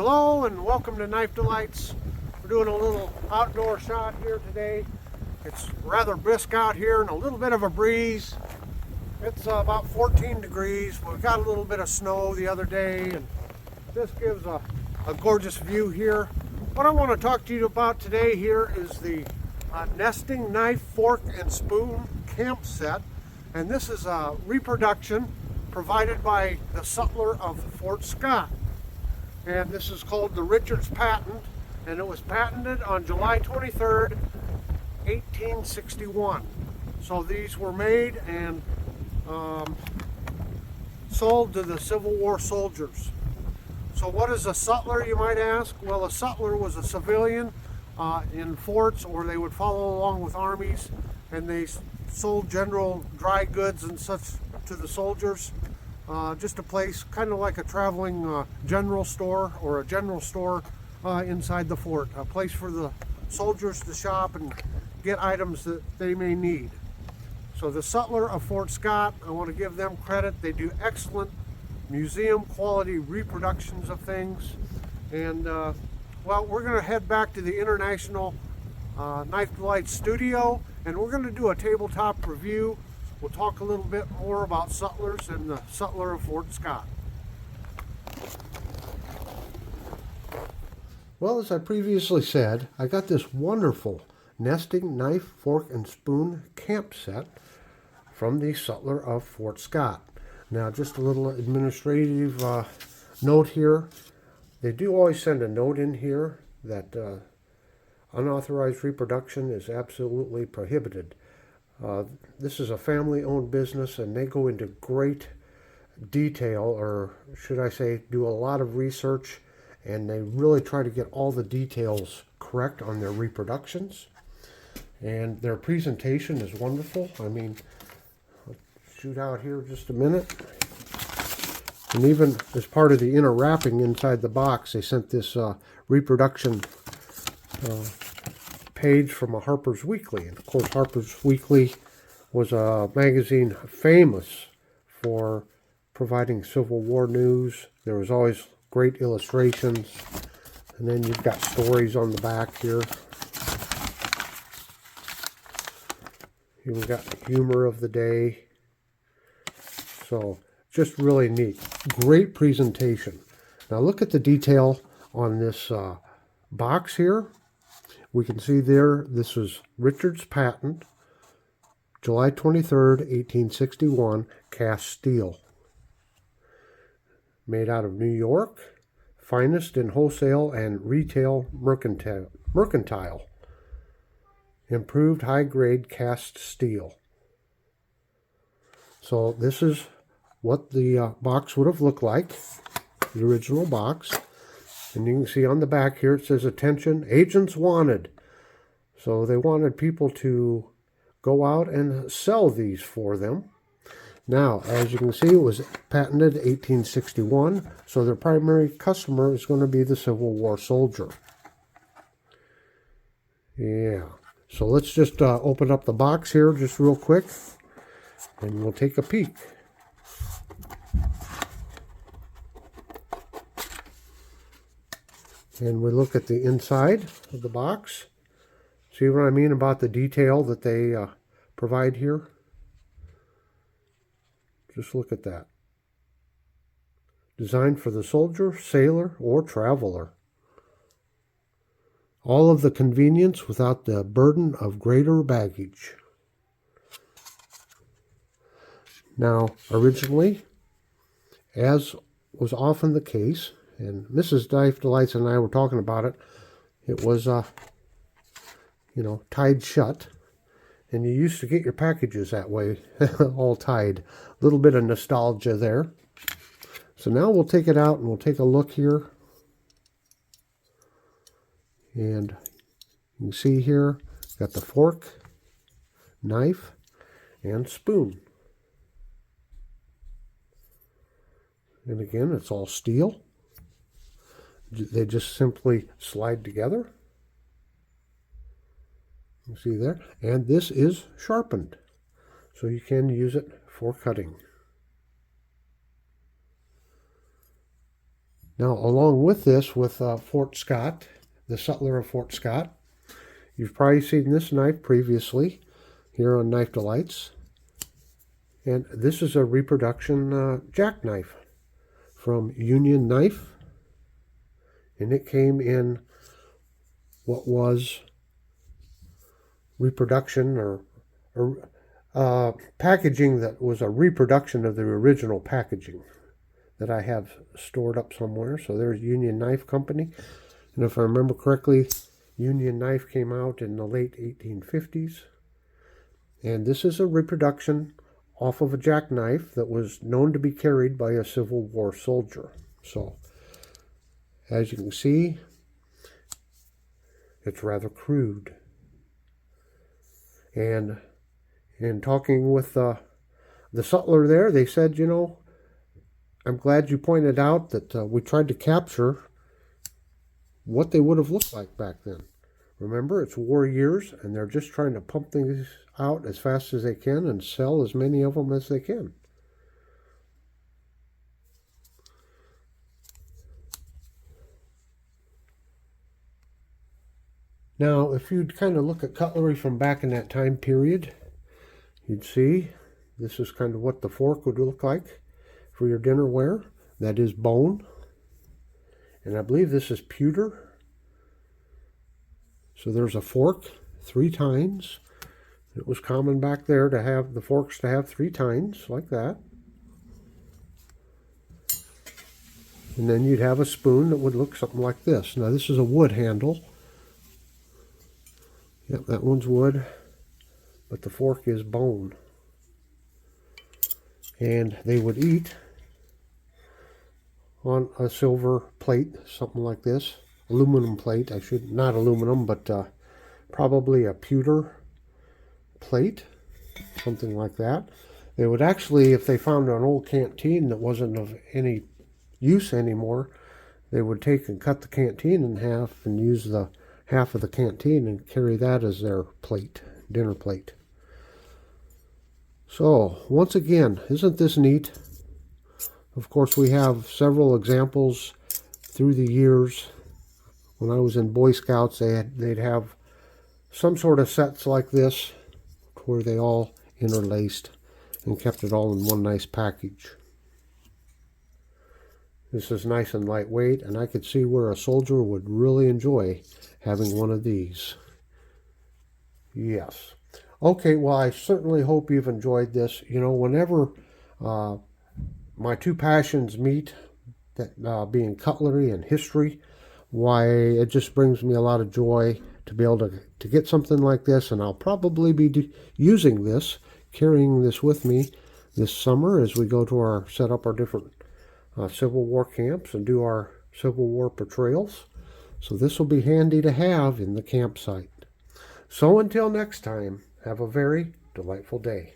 Hello and welcome to Knife Delights. We're doing a little outdoor shot here today. It's rather brisk out here and a little bit of a breeze. It's about 14 degrees. We got a little bit of snow the other day and this gives a gorgeous view here. What I want to talk to you about today here is the nesting knife, fork, and spoon camp set. And this is a reproduction provided by the Sutler of Fort Scott. And this is called the Richards patent, and it was patented on July 23rd, 1861. So these were made and sold to the Civil War soldiers. So what is a sutler, you might ask? Well, a sutler was a civilian in forts, or they would follow along with armies, and they sold general dry goods and such to the soldiers. Just a place kind of like a traveling general store or a general store inside the fort. A place for the soldiers to shop and get items that they may need. So the Sutler of Fort Scott, I want to give them credit. They do excellent museum quality reproductions of things. And well, we're going to head back to the International Knife Delights studio, and we're going to do a tabletop review. We'll talk a little bit more about Sutlers and the Sutler of Fort Scott. Well, as I previously said, I got this wonderful nesting knife, fork, and spoon camp set from the Sutler of Fort Scott. Now, just a little administrative note here. They do always send a note in here that unauthorized reproduction is absolutely prohibited. This is a family-owned business, and they go into great detail, or should I say, do a lot of research, and they really try to get all the details correct on their reproductions. And their presentation is wonderful. I mean, I'll shoot out here just a minute. And even as part of the inner wrapping inside the box, they sent this reproduction page from a Harper's Weekly. And of course, Harper's Weekly was a magazine famous for providing Civil War news. There was always great illustrations, and then you've got stories on the back here. Here we got humor of the day. So just really neat. Great presentation. Now look at the detail on this box here. We can see there, this is Richards patent, July 23rd, 1861, cast steel. Made out of New York, finest in wholesale and retail mercantile. Improved high-grade cast steel. So this is what the box would have looked like, the original box. And you can see on the back here it says, "Attention, agents wanted." So they wanted people to go out and sell these for them. Now, as you can see, it was patented 1861, so their primary customer is going to be the Civil War soldier. Yeah, so let's just open up the box here just real quick, and we'll take a peek. And we look at the inside of the box. See what I mean about the detail that they provide here? Just look at that. Designed for the soldier, sailor, or traveler. All of the convenience without the burden of greater baggage. Now, originally, as was often the case, and Mrs. Knife Delights and I were talking about it, it was, you know, tied shut. And you used to get your packages that way, all tied. A little bit of nostalgia there. So now we'll take it out and we'll take a look here. And you can see here, got the fork, knife, and spoon. And again, it's all steel. They just simply slide together. You see there? And this is sharpened, so you can use it for cutting. Now, along with this, with Fort Scott, the Sutler of Fort Scott, you've probably seen this knife previously here on Knife Delights. And this is a reproduction jackknife from Union Knife. And it came in what was reproduction or packaging that was a reproduction of the original packaging that I have stored up somewhere. So there's Union Knife Company. And if I remember correctly, Union Knife came out in the late 1850s. And this is a reproduction off of a jackknife that was known to be carried by a Civil War soldier. So, as you can see, it's rather crude. And in talking with the sutler there, they said, you know, I'm glad you pointed out that we tried to capture what they would have looked like back then. Remember, it's war years, and they're just trying to pump things out as fast as they can and sell as many of them as they can. Now, if you'd kind of look at cutlery from back in that time period, you'd see this is kind of what the fork would look like for your dinnerware. That is bone. And I believe this is pewter. So there's a fork 3 tines. It was common back there to have the forks to have 3 tines like that. And then you'd have a spoon that would look something like this. Now this is a wood handle. Yep, that one's wood, but the fork is bone. And they would eat on a silver plate, something like this. Aluminum plate, not aluminum, but probably a pewter plate, something like that. They would actually, if they found an old canteen that wasn't of any use anymore, they would take and cut the canteen in half and use the half of the canteen and carry that as their plate, dinner plate. So, once again, isn't this neat? Of course, we have several examples through the years. When I was in Boy Scouts, they'd have some sort of sets like this where they all interlaced and kept it all in one nice package. This is nice and lightweight, and I could see where a soldier would really enjoy having one of these. Yes. Okay, well, I certainly hope you've enjoyed this. You know, whenever my 2 passions meet, that being cutlery and history, why, it just brings me a lot of joy to be able to get something like this, and I'll probably be using this, carrying this with me this summer as we go to set up our different Civil War camps and do our Civil War portrayals. So this will be handy to have in the campsite. So until next time, have a very delightful day.